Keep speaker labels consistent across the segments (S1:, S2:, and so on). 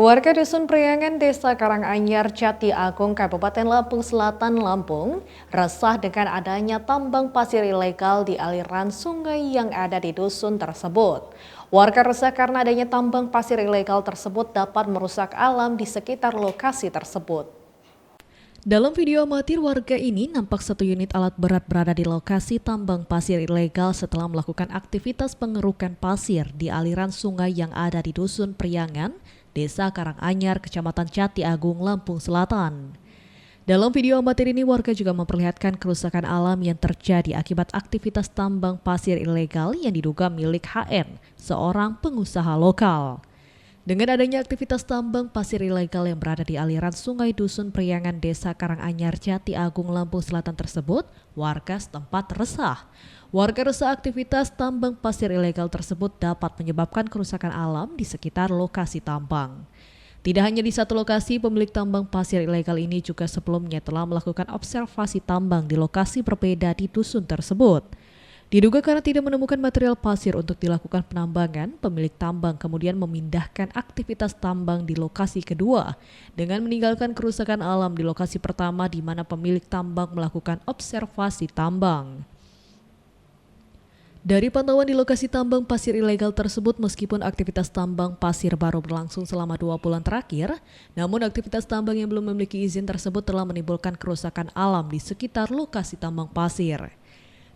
S1: Warga Dusun Priangan, Desa Karanganyar, Jati Agung, Kabupaten Lampung Selatan, Lampung, resah dengan adanya tambang pasir ilegal di aliran sungai yang ada di dusun tersebut. Warga resah karena adanya tambang pasir ilegal tersebut dapat merusak alam di sekitar lokasi tersebut. Dalam video amatir, warga ini nampak satu unit alat berat berada di lokasi tambang pasir ilegal setelah melakukan aktivitas pengerukan pasir di aliran sungai yang ada di Dusun Priangan, Desa Karanganyar, Kecamatan Jati Agung, Lampung Selatan. Dalam video amatir ini, warga juga memperlihatkan kerusakan alam yang terjadi akibat aktivitas tambang pasir ilegal yang diduga milik HN, seorang pengusaha lokal. Dengan adanya aktivitas tambang pasir ilegal yang berada di aliran sungai Dusun Priangan, Desa Karanganyar, Jati Agung, Lampung Selatan tersebut, warga setempat resah. Warga resah aktivitas tambang pasir ilegal tersebut dapat menyebabkan kerusakan alam di sekitar lokasi tambang. Tidak hanya di satu lokasi, pemilik tambang pasir ilegal ini juga sebelumnya telah melakukan observasi tambang di lokasi berbeda di dusun tersebut. Diduga karena tidak menemukan material pasir untuk dilakukan penambangan, pemilik tambang kemudian memindahkan aktivitas tambang di lokasi kedua dengan meninggalkan kerusakan alam di lokasi pertama di mana pemilik tambang melakukan observasi tambang. Dari pantauan di lokasi tambang pasir ilegal tersebut, meskipun aktivitas tambang pasir baru berlangsung selama 2 bulan terakhir, namun aktivitas tambang yang belum memiliki izin tersebut telah menimbulkan kerusakan alam di sekitar lokasi tambang pasir.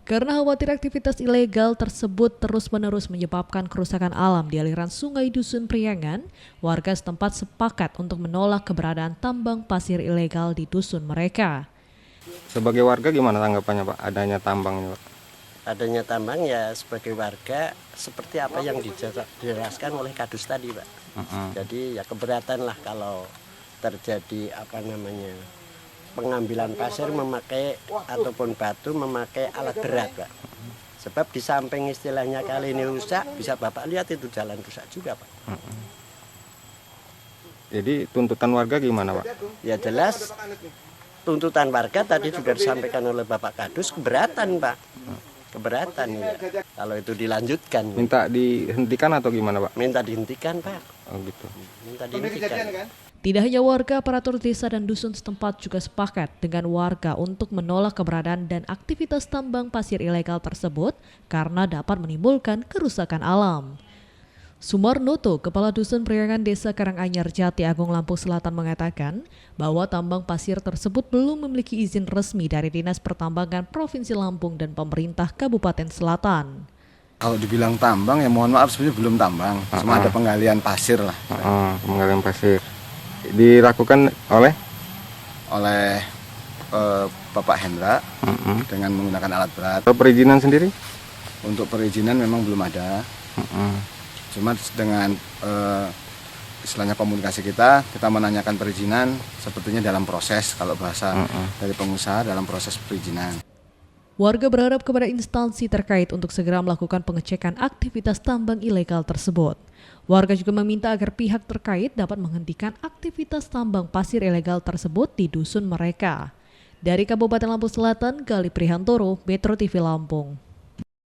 S1: Karena khawatir aktivitas ilegal tersebut terus-menerus menyebabkan kerusakan alam di aliran sungai Dusun Priangan, warga setempat sepakat untuk menolak keberadaan tambang pasir ilegal di dusun mereka.
S2: Sebagai warga gimana tanggapannya Pak, adanya tambang ini Pak?
S3: Adanya tambang ya sebagai warga seperti apa yang dijelaskan oleh Kadus tadi Pak. Jadi ya keberatan lah kalau terjadi pengambilan pasir memakai ataupun batu memakai alat berat Pak. Sebab di samping istilahnya kali ini rusak, bisa Bapak lihat itu jalan rusak juga Pak.
S2: Jadi tuntutan warga gimana Pak?
S3: Ya jelas tuntutan warga tadi juga disampaikan oleh Bapak Kadus keberatan Pak. Keberatan ya. Kalau itu dilanjutkan.
S2: Minta dihentikan atau gimana Pak?
S3: Minta dihentikan Pak.
S2: Oh gitu.
S3: Minta dihentikan.
S1: Tidak hanya warga, aparatur desa dan dusun setempat juga sepakat dengan warga untuk menolak keberadaan dan aktivitas tambang pasir ilegal tersebut karena dapat menimbulkan kerusakan alam. Sumarnoto, Kepala Dusun Priangan, Desa Karanganyar, Jati Agung, Lampung Selatan mengatakan bahwa tambang pasir tersebut belum memiliki izin resmi dari Dinas Pertambangan Provinsi Lampung dan pemerintah Kabupaten Selatan.
S4: Kalau dibilang tambang ya mohon maaf sebenarnya belum tambang, cuma ada penggalian pasir lah.
S2: Penggalian pasir dilakukan oleh
S4: Bapak Hendra dengan menggunakan alat berat.
S2: Perizinan sendiri?
S4: Untuk perizinan memang belum ada. Cuma dengan istilahnya komunikasi kita menanyakan perizinan sepertinya dalam proses, kalau bahasa dari pengusaha dalam proses perizinan.
S1: Warga berharap kepada instansi terkait untuk segera melakukan pengecekan aktivitas tambang ilegal tersebut. Warga juga meminta agar pihak terkait dapat menghentikan aktivitas tambang pasir ilegal tersebut di dusun mereka. Dari Kabupaten Lampung Selatan, Gali Prihantoro, Metro TV Lampung.